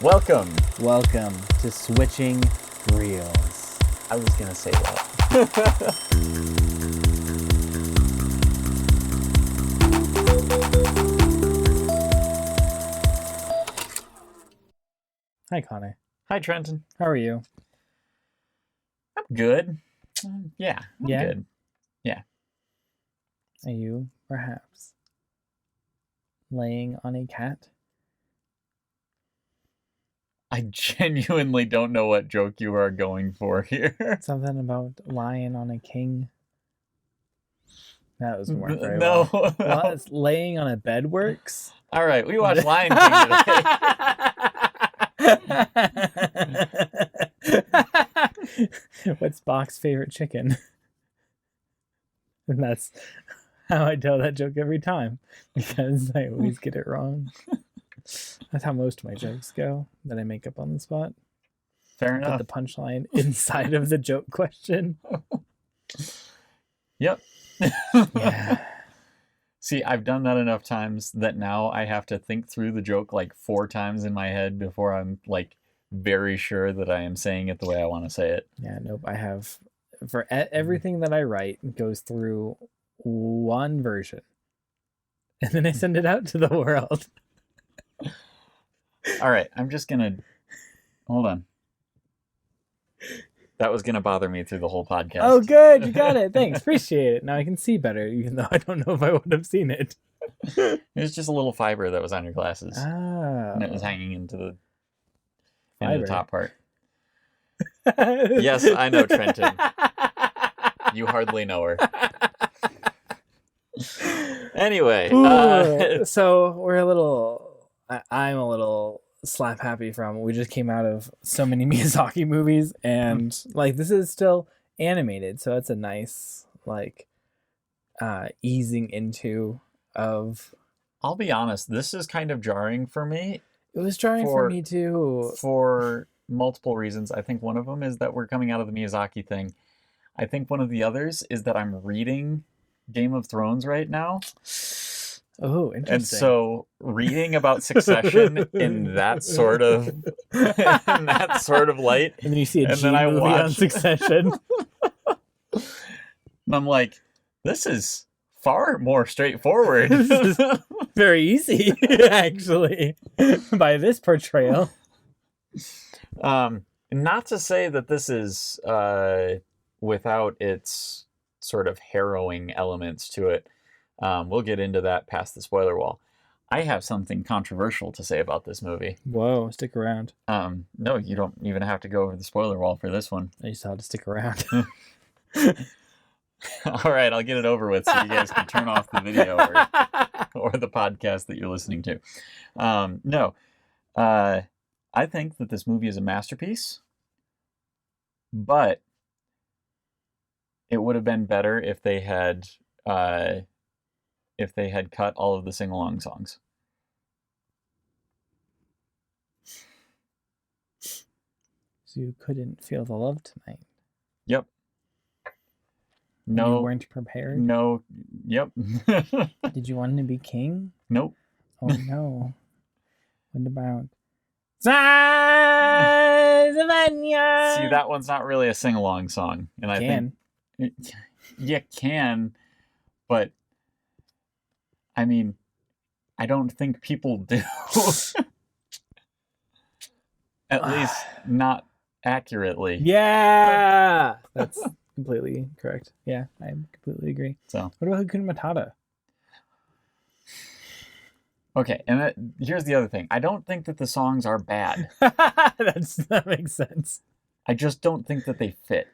Welcome. Welcome to Switching Reels. I was going to say that. Hi, Connor. Hi, Trenton. How are you? I'm good. Yeah, I'm Yeah? good. Yeah. Are you, perhaps, laying on a cat? I genuinely don't know what joke you are going for here. Something about lying on a king? That doesn't work very No. well. Well, it's laying on a bed works. All right, we watched Lion King today. What's Bach's favorite chicken? And that's how I tell that joke every time, because I always get it wrong. That's how most of my jokes go that I make up on the spot. Fair Put enough. the punchline inside of the joke question. Yep. Yeah. See, I've done that enough times that now I have to think through the joke like 4 times in my head before I'm like very sure that I am saying it the way I want to say it. Yeah, nope. I have, for everything that I write goes through one version. And then I send it out to the world. All right, I'm just going to... Hold on. That was going to bother me through the whole podcast. Oh, good. You got it. Thanks. Appreciate it. Now I can see better, even though I don't know if I would have seen it. It was just a little fiber that was on your glasses. Ah. And it was hanging into the Fiber. top part. Yes, I know, Trenton. You hardly know her. Anyway. So we're a little... I'm a little slap happy from... We just came out of so many Miyazaki movies, and like this is still animated, so it's a nice like easing into of... I'll be honest, this is kind of jarring for me. It was jarring for me too. For multiple reasons. I think one of them is that we're coming out of the Miyazaki thing. I think one of the others is that I'm reading Game of Thrones right now. Oh, interesting. And so reading about Succession in that sort of light. And then you see a and G then I movie on watch Succession. And I'm like, this is far more straightforward. This is very easy, actually, by this portrayal. Not to say that this is without its sort of harrowing elements to it. We'll get into that past the spoiler wall. I have something controversial to say about this movie. Whoa, stick around. No, you don't even have to go over the spoiler wall for this one. I just have to stick around. All right, I'll get it over with so you guys can turn off the video or the podcast that you're listening to. No, I think that this movie is a masterpiece, but it would have been better if they had cut all of the sing-along songs. So you couldn't feel the love tonight? Yep. No. You weren't prepared? No. Yep. Did you want to be king? Nope. Oh, no. What about... See, that one's not really a sing-along song. And I think... You can, but... I mean, I don't think people do. At least not accurately. Yeah! That's completely correct. Yeah, I completely agree. So, what about Hakuna Matata? Okay, and here's the other thing. I don't think that the songs are bad. That makes sense. I just don't think that they fit.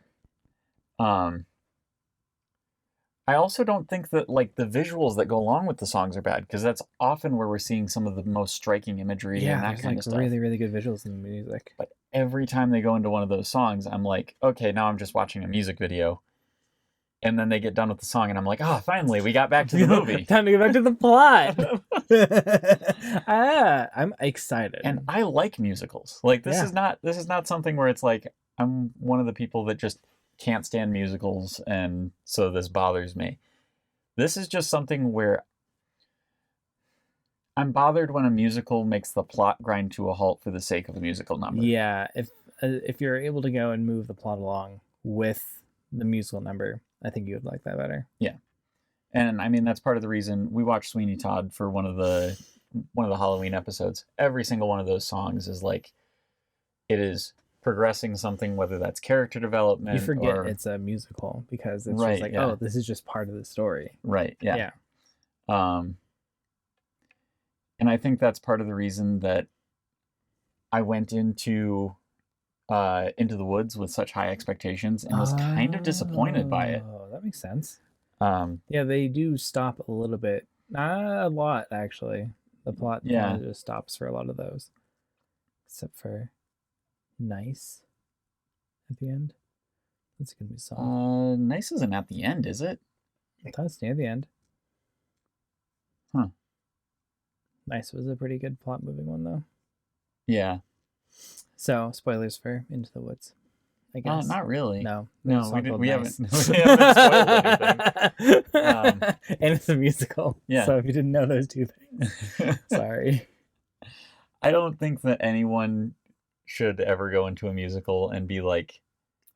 I also don't think that like the visuals that go along with the songs are bad, because that's often where we're seeing some of the most striking imagery and that kind of stuff. Really, really good visuals in the music. But every time they go into one of those songs, I'm like, okay, now I'm just watching a music video. And then they get done with the song, and I'm like, oh, finally, we got back to the movie. Time to get back to the plot. I'm excited. And I like musicals. Like this is not something where it's like I'm one of the people that just can't stand musicals, and so this bothers me. This is just something where I'm bothered when a musical makes the plot grind to a halt for the sake of a musical number. Yeah, if you're able to go and move the plot along with the musical number, I think you would like that better. Yeah. And I mean, that's part of the reason we watched Sweeney Todd for one of the Halloween episodes. Every single one of those songs is like, it is progressing something, whether that's character development. You forget it's a musical because it's Right, just like, yeah. oh, this is just part of the story. Right. Yeah. Yeah. And I think that's part of the reason that I went into the Woods with such high expectations and was kind of disappointed by it. Oh, that makes sense. Yeah, they do stop a little bit. Not a lot, actually. The plot kind of just stops for a lot of those. Except for Nice at the end. That's going to be a song. Nice isn't at the end, is it? I thought it's near the end. Huh. Nice was a pretty good plot moving one, though. Yeah. So, spoilers for Into the Woods, I guess. Not really. No, we haven't spoiled anything. And it's a musical. Yeah. So if you didn't know those two things, sorry. I don't think that anyone should ever go into a musical and be like,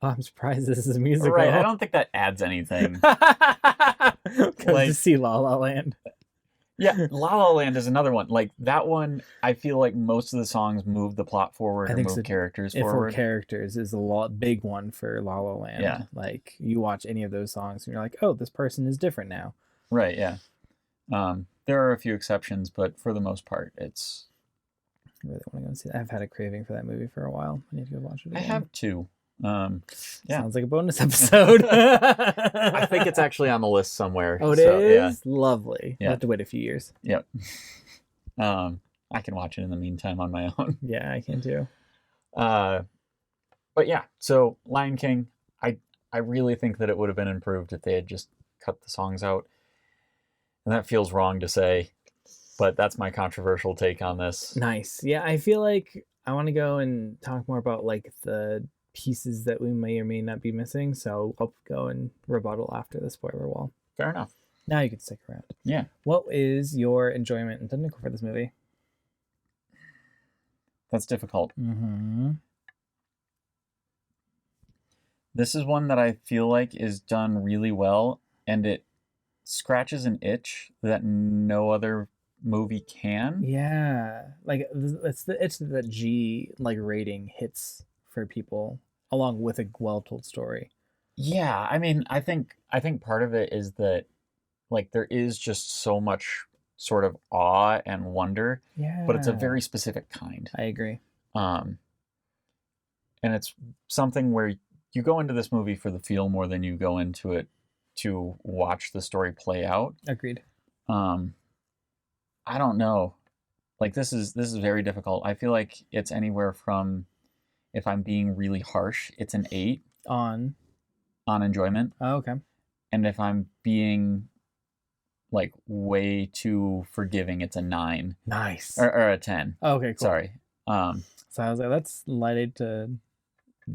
oh, I'm surprised this is a musical. Right, I don't think that adds anything. To see La La Land. Yeah, La La Land is another one. Like, that one, I feel like most of the songs move the plot forward or move characters forward. For characters is a big one for La La Land. Yeah. Like, you watch any of those songs and you're like, oh, this person is different now. Right, yeah. There are a few exceptions, but for the most part, it's... I really want to go and see that. I've had a craving for that movie for a while. I need to go watch it again. I have too. Yeah. Sounds like a bonus episode. I think it's actually on the list somewhere. Oh, it is? Yeah. Lovely. Yeah. I have to wait a few years. Yep. I can watch it in the meantime on my own. Yeah, I can too. But yeah, so Lion King, I really think that it would have been improved if they had just cut the songs out. And that feels wrong to say, but that's my controversial take on this. Nice. Yeah, I feel like I want to go and talk more about like the pieces that we may or may not be missing, so I'll go and rebuttal after the spoiler wall. Fair enough. Now you can stick around. Yeah. What is your enjoyment and technical for this movie? That's difficult. Mm-hmm. This is one that I feel like is done really well, and it scratches an itch that no other movie can. Yeah, like it's the itch that G like rating hits for people, along with a well-told story. Yeah, I mean, I think part of it is that like there is just so much sort of awe and wonder. Yeah. But it's a very specific kind. I agree. And it's something where you go into this movie for the feel more than you go into it to watch the story play out. Agreed. I don't know. Like this is very difficult. I feel like it's anywhere from, if I'm being really harsh, it's an 8 on enjoyment. Oh, okay. And if I'm being like way too forgiving, it's a 9. Nice. Or a 10. Oh, okay, cool. Sorry. So I was like, that's light 8 to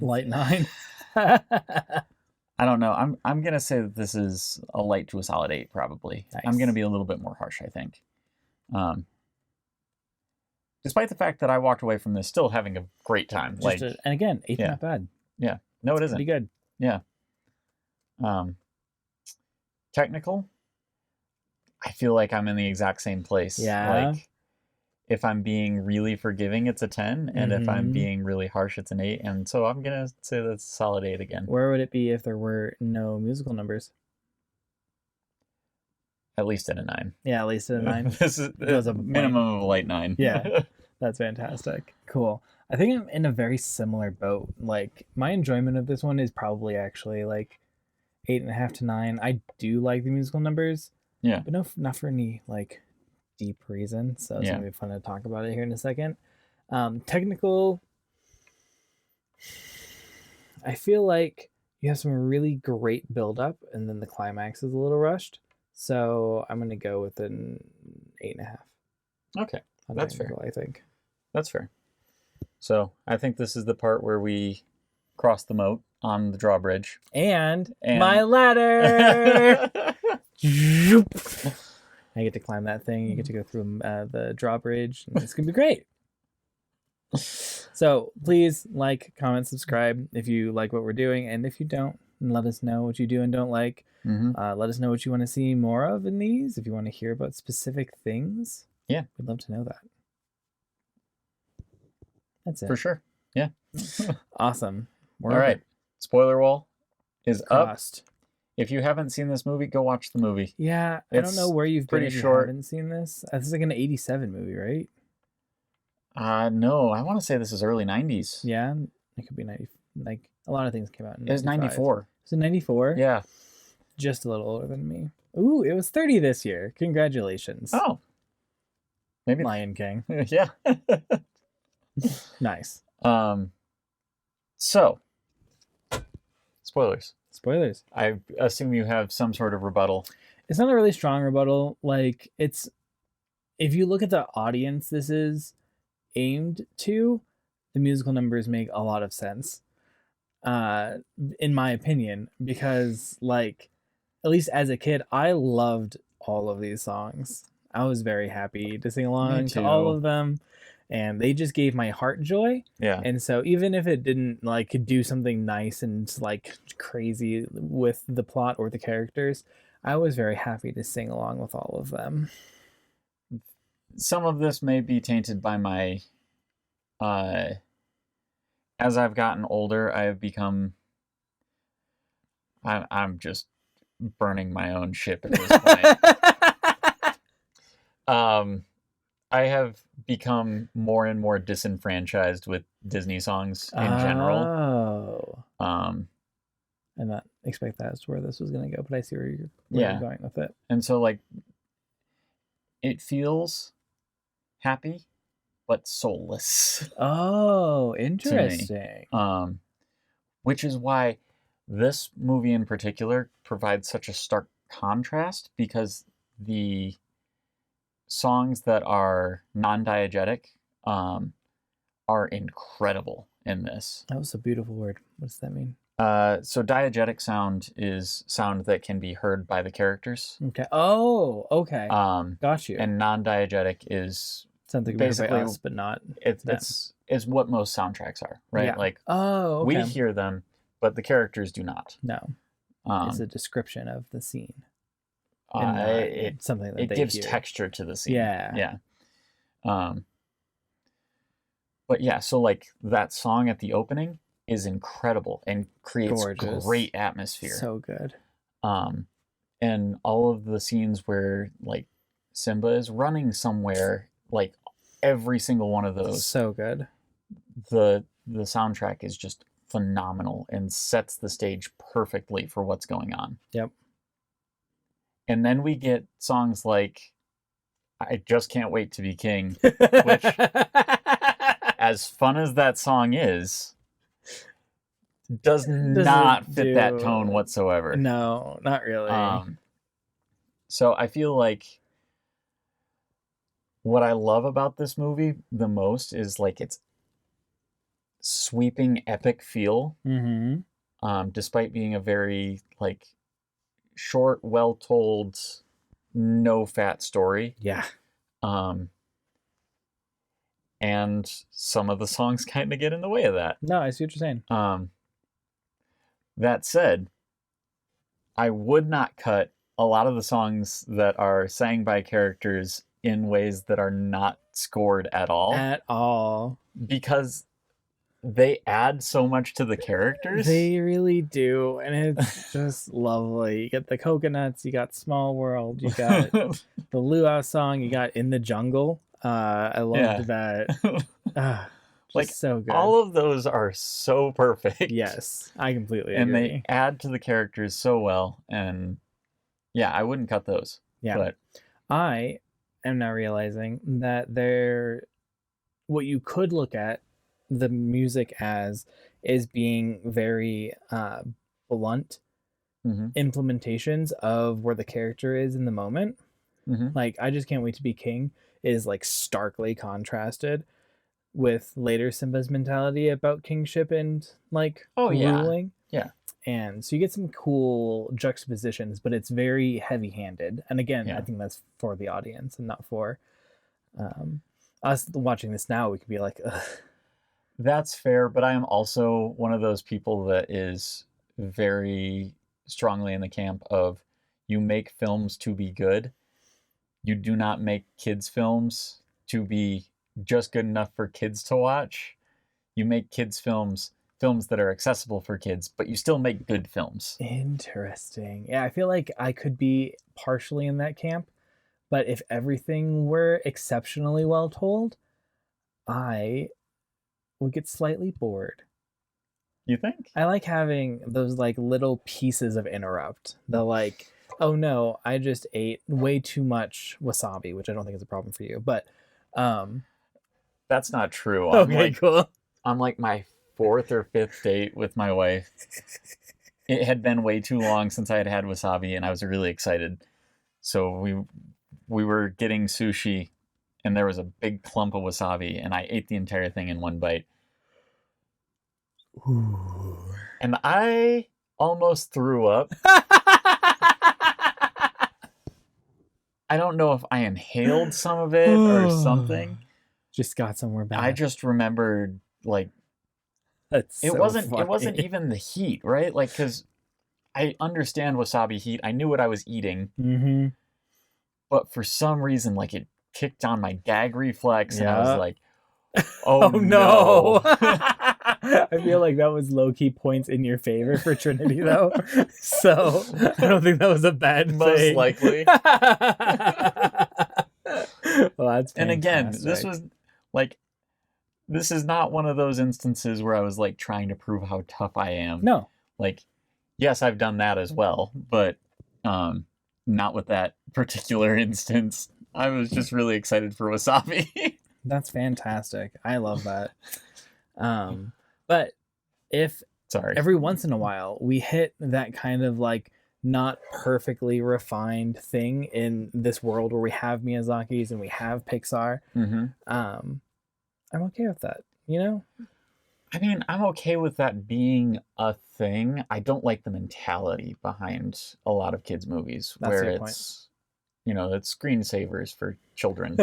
light 9. I don't know. I'm gonna say that this is a light to a solid 8, probably. Nice. I'm gonna be a little bit more harsh, I think. Despite the fact that I walked away from this still having a great time. And again, 8's not bad. Yeah. No, it isn't. Pretty good. Yeah. Technical, I feel like I'm in the exact same place. Yeah. Like, if I'm being really forgiving, it's a 10. And if I'm being really harsh, it's an 8. And so I'm going to say that's a solid 8 again. Where would it be if there were no musical numbers? At least at a 9. Yeah, at least at a 9. This is a minimum of a light 9. Yeah, that's fantastic. Cool. I think I'm in a very similar boat. Like, my enjoyment of this one is probably actually like 8.5 to 9. I do like the musical numbers. Yeah. But not for any like deep reason. So it's gonna be fun to talk about it here in a second. Technical, I feel like you have some really great build up and then the climax is a little rushed. So I'm gonna go with an 8.5. Okay. That's fair. I think. That's fair. So I think this is the part where we cross the moat on the drawbridge. And my ladder. I get to climb that thing. You get to go through the drawbridge. And it's gonna be great. So please like, comment, subscribe if you like what we're doing, and if you don't, let us know what you do and don't like. Let us know what you want to see more of in these. If you want to hear about specific things, yeah, we'd love to know that. That's it. For sure. Yeah. Awesome. All right. Spoiler wall is crossed. up. If you haven't seen this movie, go watch the movie. Yeah, I don't know where you've been if you haven't seen this. This is like an 87 movie, right? No, I want to say this is early 90s. Yeah, it could be 90. Like, a lot of things came out in 95. It was 94. Was it 94? Yeah. Just a little older than me. Ooh, it was 30 this year. Congratulations. Oh. Maybe Lion King. Yeah. Nice. So, spoilers. Spoilers. I assume you have some sort of rebuttal. It's not a really strong rebuttal. Like, it's... If you look at the audience this is aimed to, the musical numbers make a lot of sense. In my opinion. Because, like, at least as a kid, I loved all of these songs. I was very happy to sing along to all of them. And they just gave my heart joy. Yeah. And so even if it didn't like do something nice and like crazy with the plot or the characters, I was very happy to sing along with all of them. Some of this may be tainted by my as I've gotten older, I have become I'm just burning my own ship at this point. I have become more and more disenfranchised with Disney songs in general. I did not expect that as to where this was going to go, but I see where you're going with it. And so, like, it feels happy, but soulless. Oh, interesting. Which is why this movie in particular provides such a stark contrast, because the songs that are non-diegetic are incredible in this. That was a beautiful word. What does that mean? So diegetic sound is sound that can be heard by the characters. Okay. Oh, okay. Got you. And non-diegetic is something basically by us, but not. It's what most soundtracks are, right? Yeah. Like, okay. We hear them, but the characters do not. No. It's a description of the scene. Something that it gives texture to the scene. Yeah. But yeah, so like that song at the opening is incredible and creates great atmosphere. So good. And all of the scenes where like Simba is running somewhere, like every single one of those. So good. The soundtrack is just phenomenal and sets the stage perfectly for what's going on. Yep. And then we get songs like I Just Can't Wait to Be King, which, as fun as that song is, does not fit that tone whatsoever. No, not really. So I feel like what I love about this movie the most is like its sweeping epic feel, despite being a very like short, well-told, no-fat story. Yeah. And some of the songs kind of get in the way of that. No, I see what you're saying. That said, I would not cut a lot of the songs that are sang by characters in ways that are not scored at all. At all. Because they add so much to the characters. They really do, and it's just lovely. You got the coconuts, you got Small World, you got the luau song, you got In the Jungle. I loved that. Like, so good. All of those are so perfect. Yes, I completely agree. And they add to the characters so well, and yeah, I wouldn't cut those. Yeah, but I am now realizing that what you could look at the music as is being very blunt implementations of where the character is in the moment. Like, I Just Can't Wait to Be King is like starkly contrasted with later Simba's mentality about kingship and like ruling. Yeah. And so you get some cool juxtapositions, but it's very heavy-handed. And again, I think that's for the audience and not for us watching this now. We could be like, ugh. That's fair, but I am also one of those people that is very strongly in the camp of you make films to be good. You do not make kids' films to be just good enough for kids to watch. You make kids' films that are accessible for kids, but you still make good films. Interesting. Yeah, I feel like I could be partially in that camp, but if everything were exceptionally well told, I would get slightly bored. You think? I like having those like little pieces of interrupt. The like, oh no, I just ate way too much wasabi, which I don't think is a problem for you, but that's not true. Okay, cool. I'm like my 4th or 5th date with my wife. It had been way too long since I had had wasabi, and I was really excited. So we were getting sushi, and there was a big clump of wasabi, and I ate the entire thing in one bite. Ooh. And I almost threw up. I don't know if I inhaled some of it or something. Just got somewhere bad. I just remembered, like, That's it wasn't even the heat, right? Like, because I understand wasabi heat. I knew what I was eating. Mm-hmm. But for some reason, like, it kicked on my gag reflex, and I was like, oh no. I feel like that was low-key points in your favor for Trinity, though. So I don't think that was a bad thing. Most likely. Well, that's fantastic. And again, this is not one of those instances where I was like trying to prove how tough I am. No. Like, yes, I've done that as well, but not with that particular instance. I was just really excited for wasabi. That's fantastic. I love that. But if every once in a while we hit that kind of like not perfectly refined thing in this world where we have Miyazaki's and we have Pixar, I'm okay with that, you know? I mean, I'm okay with that being a thing. I don't like the mentality behind a lot of kids' movies where it's, you know, it's screensavers for children.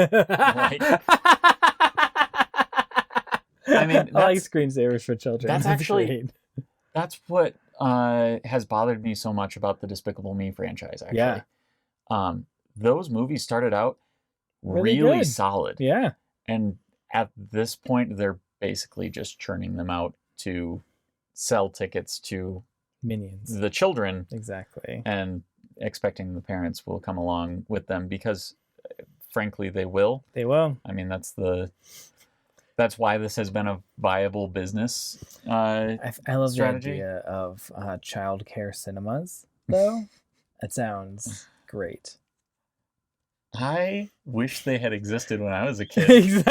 I mean, I like screensavers for children. That's actually, that's what has bothered me so much about the Despicable Me franchise, actually. Yeah. Those movies started out really solid. Yeah. And at this point, they're basically just churning them out to sell tickets to Minions. The children. Exactly. And expecting the parents will come along with them because, frankly, they will. They will. I mean, that's why this has been a viable business I love strategy. The idea of childcare cinemas, though. That sounds great. I wish they had existed when I was a kid.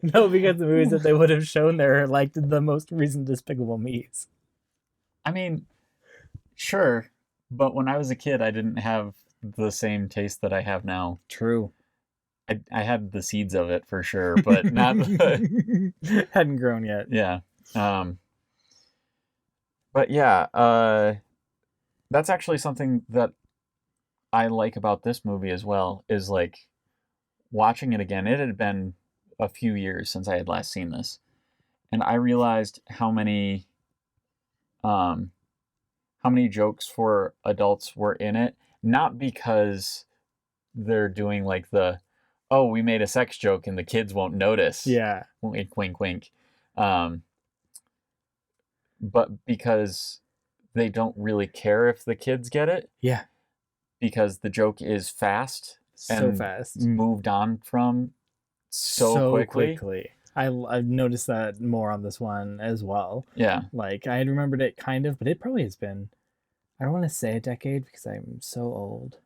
No, because the movies that they would have shown there are like the most recent Despicable Me's. I mean, sure, but when I was a kid, I didn't have the same taste that I have now. True. I had the seeds of it for sure, but not hadn't grown yet. Yeah. But yeah, that's actually something that I like about this movie as well, is like watching it again. It had been a few years since I had last seen this, and I realized how many jokes for adults were in it, not because they're doing like the, oh, we made a sex joke and the kids won't notice. Yeah. Wink, wink, wink. But because they don't really care if the kids get it. Yeah. Because the joke is fast. So fast. Moved on from so quickly. I've noticed that more on this one as well. Yeah. Like, I had remembered it kind of, but it probably has been, I don't want to say a decade because I'm so old.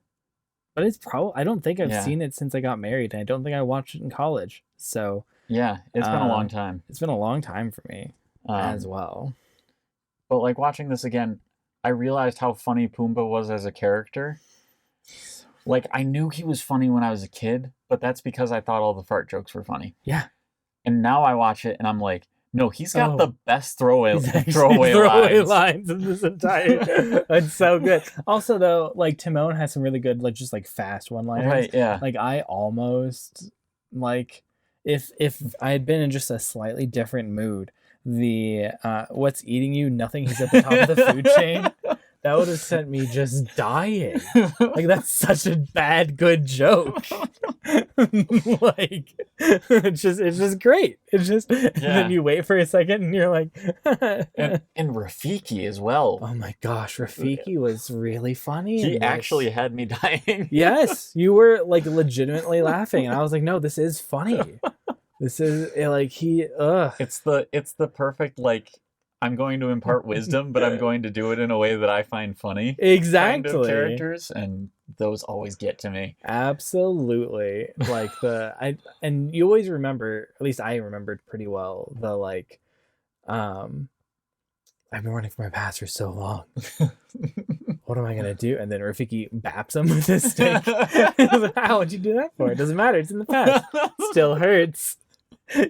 But it's probably, I don't think I've seen it since I got married, and I don't think I watched it in college. So yeah, it's been a long time. It's been a long time for me as well. But like watching this again, I realized how funny Pumbaa was as a character. Like, I knew he was funny when I was a kid, but that's because I thought all the fart jokes were funny. Yeah. And now I watch it and I'm like, No, he's got Oh. the best throwaway He's actually throwaway lines. lines in this entire. It's so good. Also, though, like Timon has some really good, like just like fast one-liners. Right, yeah. Like I almost like if I had been in just a slightly different mood, the what's eating you? Nothing. He's at the top of the food chain. That would have sent me just dying. Like that's such a bad good joke. Like it's just great. It's just and then you wait for a second and you're like and Rafiki as well. oh my gosh, Rafiki was really funny. He actually had me dying. Yes, you were like legitimately laughing and I was like, no, this is funny. This is like It's the perfect like I'm going to impart wisdom, but I'm going to do it in a way that I find funny. Exactly. Kind of characters, and those always get to me. Absolutely. Like and you always remember, at least I remembered pretty well, the like I've been running from my past for so long. What am I gonna do? And then Rafiki baps him with his stick. Like, how would you do that for? It doesn't matter, it's in the past. Still hurts.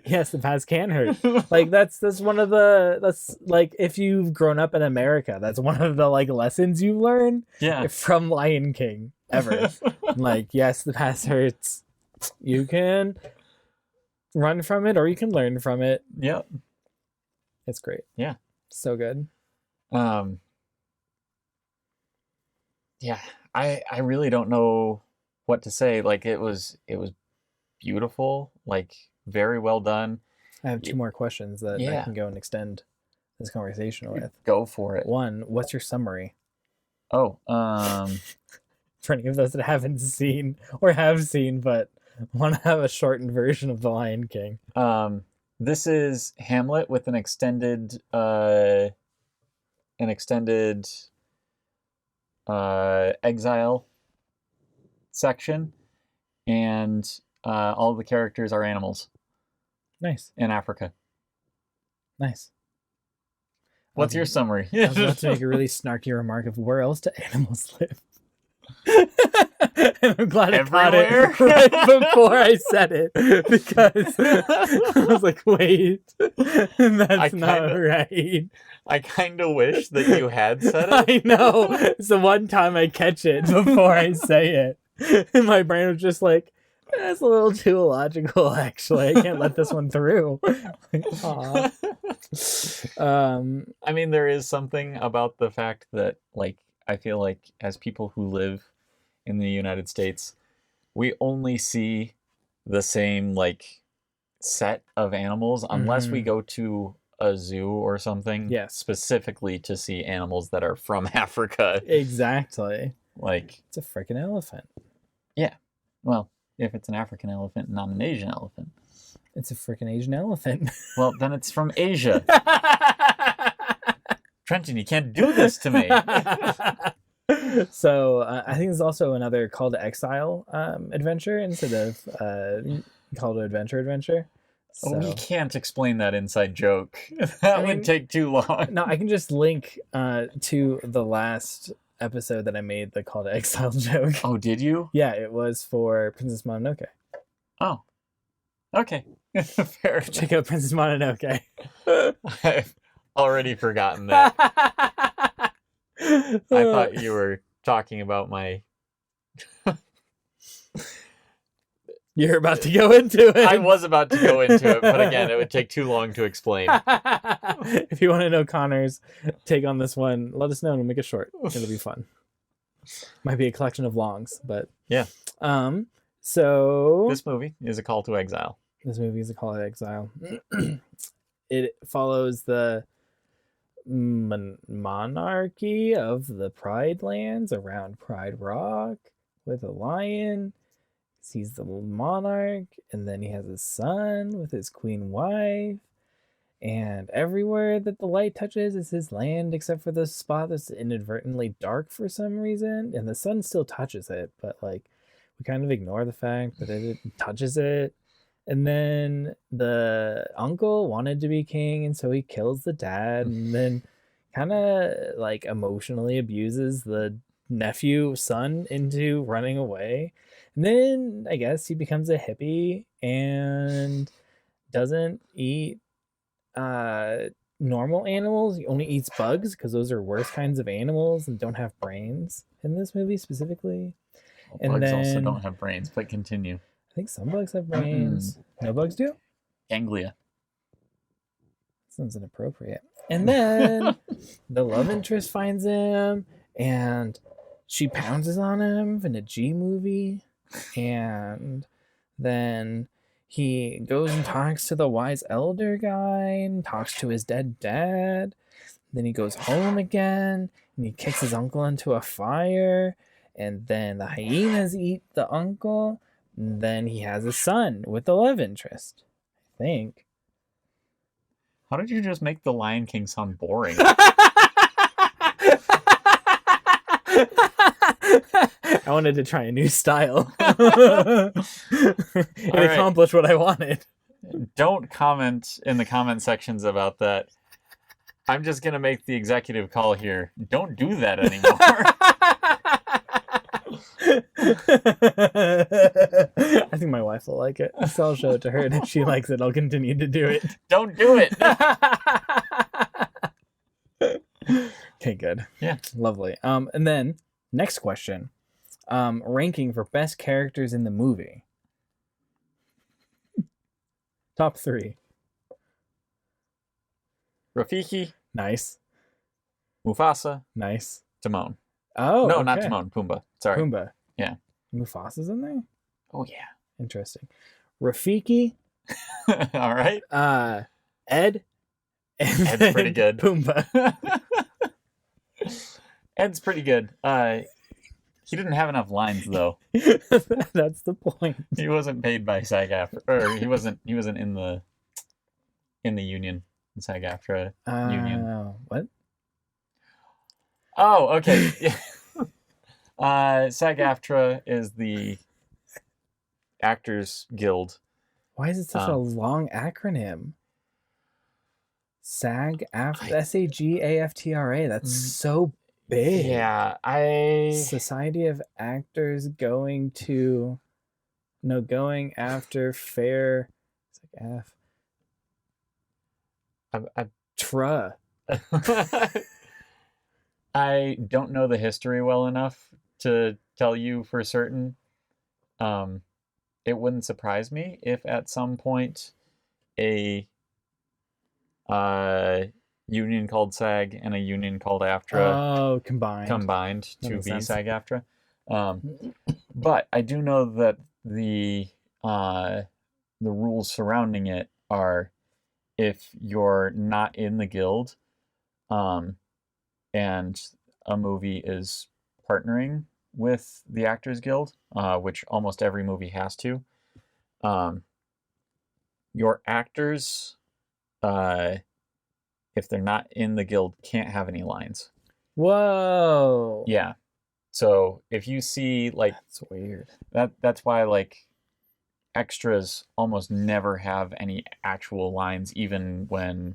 Yes, the past can hurt. Like that's like if you've grown up in America, that's one of the like lessons you learn from Lion King ever. Like, yes, the past hurts. You can run from it or you can learn from it. Yep. It's great. Yeah. So good. Yeah, I really don't know what to say. Like it was beautiful, like very well done. I have two more questions that I can go and extend this conversation with. Go for it. One, what's your summary? Oh, for any of those that haven't seen or have seen but want to have a shortened version of The Lion King. This is Hamlet with an extended exile section, and all of the characters are animals. Nice. In Africa. Nice. What's your summary? I was about to make a really snarky remark of where else do animals live? And I'm glad I caught it right before I said it, because I was like, wait, that's not right. I kind of wish that you had said it. I know. It's the one time I catch it before I say it. And my brain was just like, that's a little too illogical, actually. I can't let this one through. Like, I mean, there is something about the fact that, like, I feel like as people who live in the United States, we only see the same, like, set of animals unless we go to a zoo or something specifically to see animals that are from Africa. Exactly. Like, it's a freaking elephant. Yeah. Well, if it's an African elephant, not an Asian elephant. It's a freaking Asian elephant. Well, then it's from Asia. Trenton, you can't do this to me. So I think there's also another Call to Exile adventure instead of Call to Adventure. So, oh, you can't explain that inside joke. That would take too long. No, I can just link to the last episode that I made the Call to Exile joke. Oh, did you? Yeah, it was for Princess Mononoke. Oh, okay. Fair. Check out Princess Mononoke. I've already forgotten that. I thought you were talking about my... You're about to go into it. I was about to go into it, but again, it would take too long to explain. If you want to know Connor's take on this one, let us know and we'll make it short. It'll be fun. Might be a collection of longs, but yeah. So this movie is a call to exile. This movie is a call to exile. It follows the monarchy of the Pride Lands around Pride Rock with a lion. He's the monarch, and then he has a son with his queen wife, and everywhere that the light touches is his land except for the spot that's inadvertently dark for some reason, and the sun still touches it, but like we kind of ignore the fact that it touches it. And then the uncle wanted to be king, and so he kills the dad, and then kind of like emotionally abuses the nephew son into running away. And then I guess he becomes a hippie and doesn't eat normal animals. He only eats bugs because those are worse kinds of animals and don't have brains in this movie specifically. And Bugs also then don't have brains, but continue. I think some bugs have brains. No bugs do? Ganglia. Sounds inappropriate. And then the love interest finds him and she pounces on him in a G movie. And then he goes and talks to the wise elder guy and talks to his dead dad. Then he goes home again and he kicks his uncle into a fire. And then the hyenas eat the uncle. And then he has a son with the love interest, I think. How did you just make the Lion King sound boring? I wanted to try a new style. It accomplished what I wanted. Don't comment in the comment sections about that. I'm just going to make the executive call here. Don't do that anymore. I think my wife will like it. So I'll show it to her, and if she likes it, I'll continue to do it. Don't do it. Okay, good. Yeah. Lovely. And then next question. Ranking for best characters in the movie. Top 3. Rafiki. Nice. Mufasa. Nice. Timon. Oh, no, okay. not Timon. Pumbaa. Sorry. Pumbaa. Yeah. Mufasa's in there? Oh, yeah. Interesting. Rafiki. All right. Ed. And Ed's pretty good. Pumbaa. Ed's pretty good. He didn't have enough lines though. That's the point. He wasn't paid by SAG-AFTRA, or he wasn't in the union, SAG-AFTRA union. What? Oh, okay. SAG-AFTRA is the Actors Guild. Why is it such a long acronym? SAG-AFTRA. SAG-AFTRA. That's so big. Yeah, Society of Actors going after fair. It's like Tra. I don't know the history well enough to tell you for certain. It wouldn't surprise me if at some point a union called SAG and a union called AFTRA combined to be SAG-AFTRA. But I do know that the rules surrounding it are, if you're not in the guild, and a movie is partnering with the Actors Guild, which almost every movie has to, your actors, if they're not in the guild, can't have any lines. Whoa. Yeah. So if you see, like, that's weird. That's why, like, extras almost never have any actual lines, even when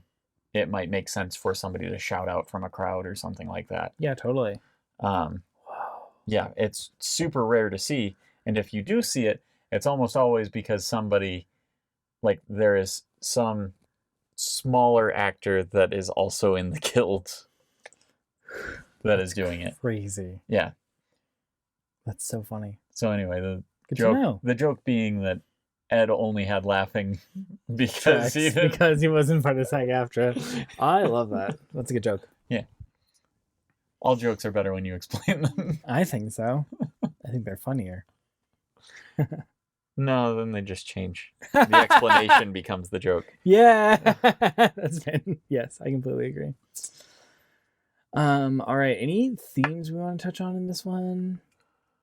it might make sense for somebody to shout out from a crowd or something like that. Yeah, totally. Yeah, it's super rare to see. And if you do see it, it's almost always because somebody, like, there is some smaller actor that is also in the guild that is doing it. Crazy. Yeah. That's so funny. So anyway, the Good joke being that Ed only had laughing because he wasn't part of SAG-AFTRA. I love that. That's a good joke. Yeah. All jokes are better when you explain them. I think so. I think they're funnier. No, then they just change. The explanation becomes the joke. Yeah. Yes, I completely agree. All right. Any themes we want to touch on in this one?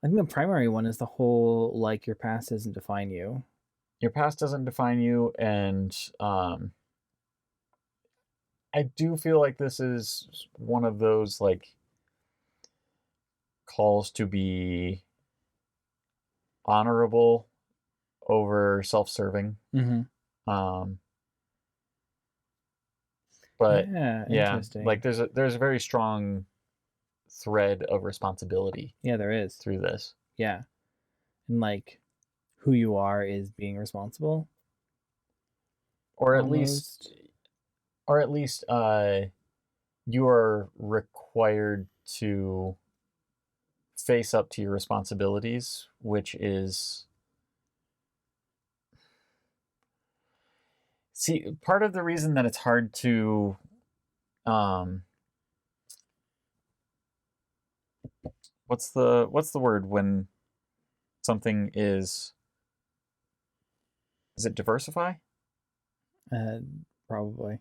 I think the primary one is the whole, like, your past doesn't define you. Your past doesn't define you, and I do feel like this is one of those, like, calls to be honorable over self-serving. Mm-hmm. But yeah, like there's a very strong thread of responsibility. Yeah, there is through this. Yeah, and like who you are is being responsible, or at least or at least you are required to face up to your responsibilities, which is, see, part of the reason that it's hard to what's the word when something is it diversify? Probably.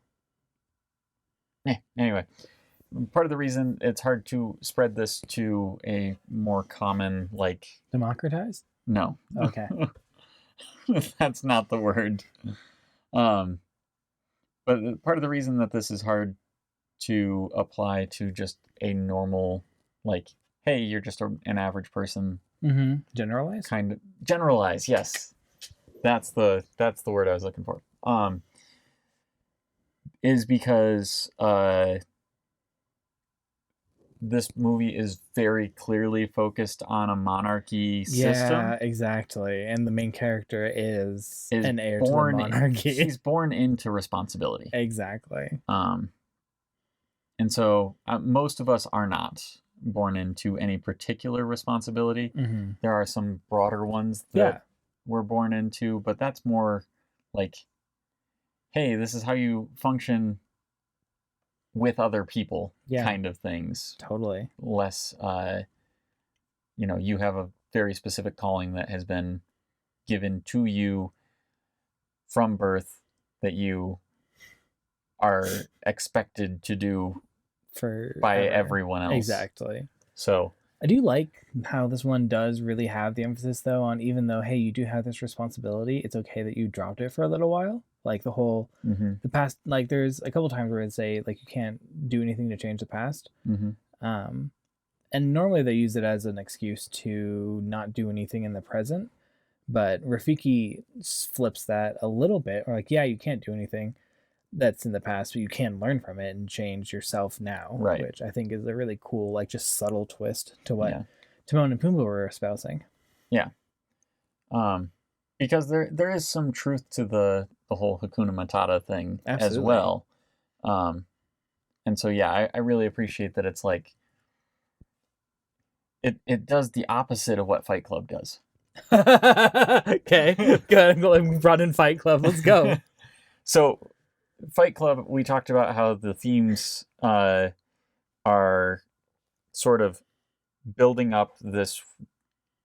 Yeah, anyway, part of the reason it's hard to spread this to a more common, like, Democratized? no. Okay. That's not the word. But part of the reason that this is hard to apply to just a normal, like, hey, you're just an average person. Mm-hmm. Generalized? Kind of generalize, yes. That's the word I was looking for. Is because this movie is very clearly focused on a monarchy system. Yeah, exactly. And the main character is an heir born, to the monarchy. He's born into responsibility. Exactly. And so most of us are not born into any particular responsibility. Mm-hmm. There are some broader ones that we're born into, but that's more like, hey, this is how you function with other people, kind of things. Totally. Less, you have a very specific calling that has been given to you from birth that you are expected to do by everyone else. Exactly. So I do like how this one does really have the emphasis, though, on even though, hey, you do have this responsibility, it's okay that you dropped it for a little while. Like the whole, the past, like there's a couple times where it'd say, like, you can't do anything to change the past. And normally they use it as an excuse to not do anything in the present. But Rafiki flips that a little bit, or like, yeah, you can't do anything that's in the past, but you can learn from it and change yourself now, right? Which I think is a really cool, like, just subtle twist to what Timon and Pumbaa were espousing. Yeah. Because there is some truth to the whole Hakuna Matata thing as well. And so, yeah, I really appreciate that it's like, it does the opposite of what Fight Club does. Okay, good. We brought in Fight Club. Let's go. So, Fight Club, we talked about how the themes are sort of building up this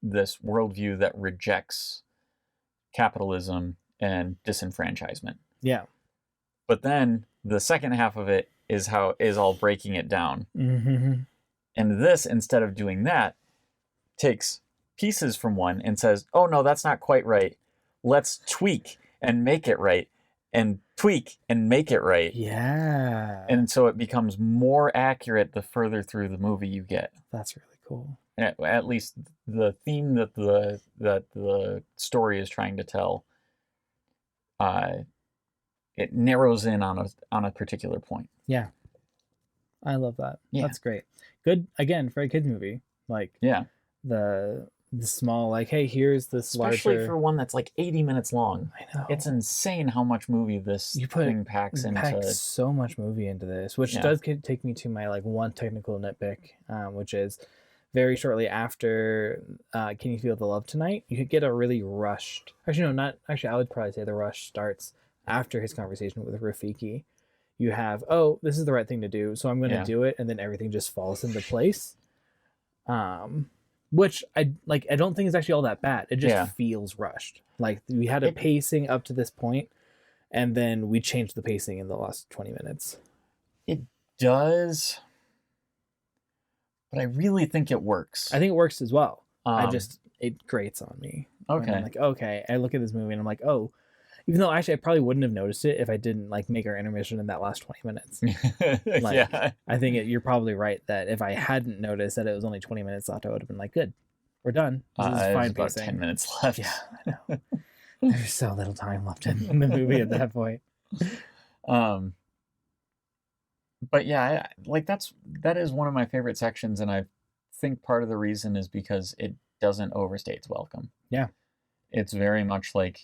worldview that rejects capitalism and disenfranchisement. Yeah. But then the second half of it is all breaking it down. Mm-hmm. And this, instead of doing that, takes pieces from one and says, oh no, that's not quite right. Let's tweak and make it right. And tweak and make it right. Yeah. And so it becomes more accurate the further through the movie you get. That's really cool. At least the theme that the story is trying to tell, it narrows in on a particular point. Yeah. I love that. Yeah. That's great. Good, again, for a kid's movie. Like, yeah. The small, like, hey, here's this especially for one that's like 80 minutes long. I know. It's insane how much movie this thing packs into. So much movie into this, which does take me to my, like, one technical nitpick, which is very shortly after Can You Feel the Love Tonight, you could get a really rushed, I would probably say the rush starts after his conversation with Rafiki. You have, oh, this is the right thing to do, so I'm going to do it, and then everything just falls into place. Which I don't think is actually all that bad. It just feels rushed. Like, we had a pacing up to this point, and then we changed the pacing in the last 20 minutes. It does, but I really think it works. I think it works as well. It grates on me. Okay. I'm like, okay, I look at this movie and I'm like, oh, even though actually I probably wouldn't have noticed it if I didn't, like, make our intermission in that last 20 minutes. I think you're probably right that if I hadn't noticed that it was only 20 minutes left, I would have been like, good, we're done. This is fine about pacing. 10 minutes left. Yeah, I know. There's so little time left in the movie at that point. But yeah, that is one of my favorite sections, and I think part of the reason is because it doesn't overstay its welcome. Yeah. It's very much like,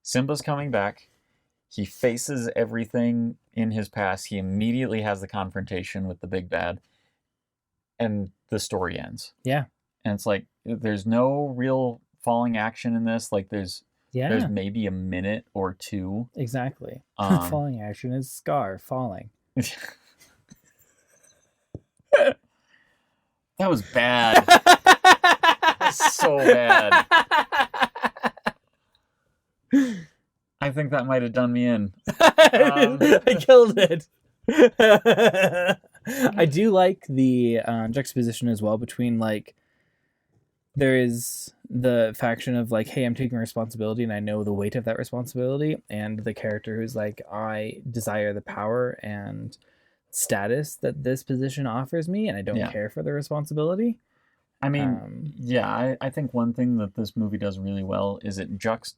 Simba's coming back. He faces everything in his past. He immediately has the confrontation with the big bad, and the story ends. Yeah. And it's like there's no real falling action in this. Like there's maybe a minute or two. Exactly. Falling action is Scar falling. That was bad. That's so bad. I think that might have done me in. I killed it. I do like the juxtaposition as well between like there is the faction of like, hey, I'm taking responsibility and I know the weight of that responsibility, and the character who's like, I desire the power and status that this position offers me and I don't care for the responsibility. I mean, I think one thing that this movie does really well is it doesn't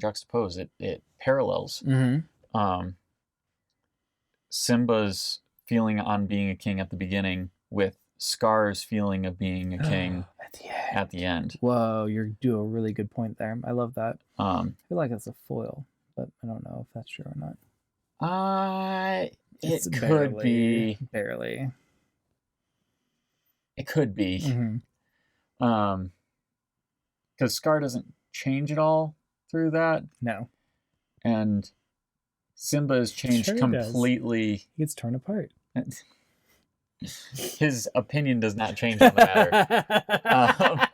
juxtapose, it parallels Simba's feeling on being a king at the beginning with Scar's feeling of being a king at the end. Whoa, you do a really good point there. I love that. I feel like it's a foil, but I don't know if that's true or not. It could be. Barely. It could be. Because Scar doesn't change at all through that. No. And Simba has changed completely. He gets torn apart. His opinion does not change on the matter.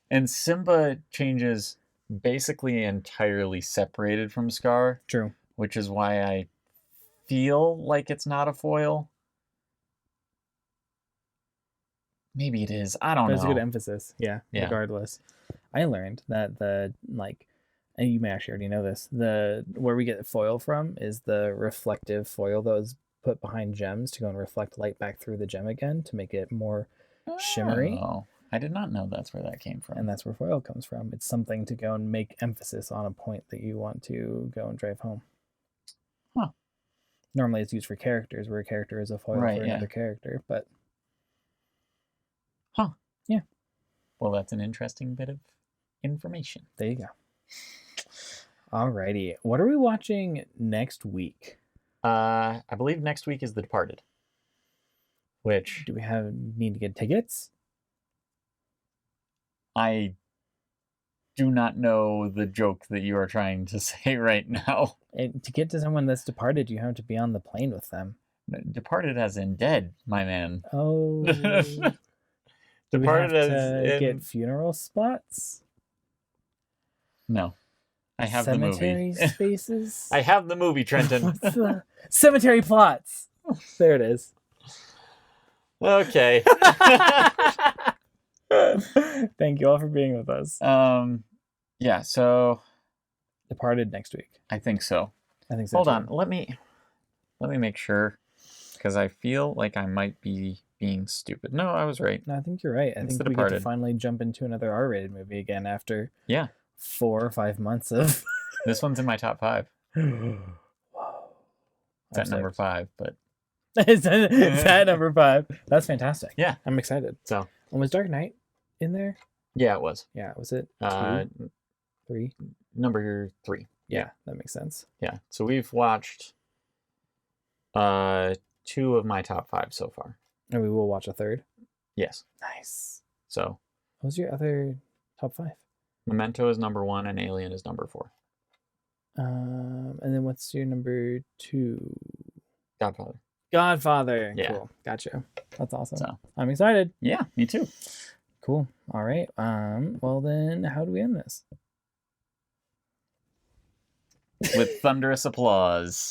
And Simba changes basically entirely separated from Scar. True. Which is why I feel like it's not a foil. Maybe it is. I don't know. That's a good emphasis. Yeah. Regardless. I learned that and you may actually already know this, where we get the foil from is the reflective foil that was put behind gems to go and reflect light back through the gem again to make it more shimmery. Oh, I did not know that's where that came from. And that's where foil comes from. It's something to go and make emphasis on a point that you want to go and drive home. Huh. Normally it's used for characters, where a character is a foil for another character, but... Huh. Yeah. Well, that's an interesting bit of information. There you go. Alrighty. What are we watching next week? I believe next week is The Departed. Which... Do we need to get tickets? I do not know the joke that you are trying to say right now. And to get to someone that's departed, you have to be on the plane with them. Departed as in dead, my man. Oh. Departed as in... get funeral spots? No. I have the movie. Cemetery spaces? I have the movie, Trenton. What's the... Cemetery plots. There it is. Okay. Thank you all for being with us. Yeah, so Departed next week. I think so. Hold on, let me make sure, because I feel like I might be being stupid. No, I was right. No, I think you're right. I think we get to finally jump into another R-rated movie again after 4 or 5 months of... This one's in my top 5. Whoa. It's at number 5, but... it's at number 5. That's fantastic. Yeah. I'm excited. So. And was Dark Knight in there? Yeah, it was. Yeah, was it 2? 3? Number 3. Yeah, that makes sense. Yeah, so we've watched 2 of my top 5 so far. And we will watch a 3rd? Yes. Nice. So. What was your other top 5? Memento is number 1 and Alien is number 4. And then what's your number 2? Godfather. Yeah. Cool. Gotcha. That's awesome. So. I'm excited. Yeah, me too. Cool. All right. Well then, how do we end this? With thunderous applause.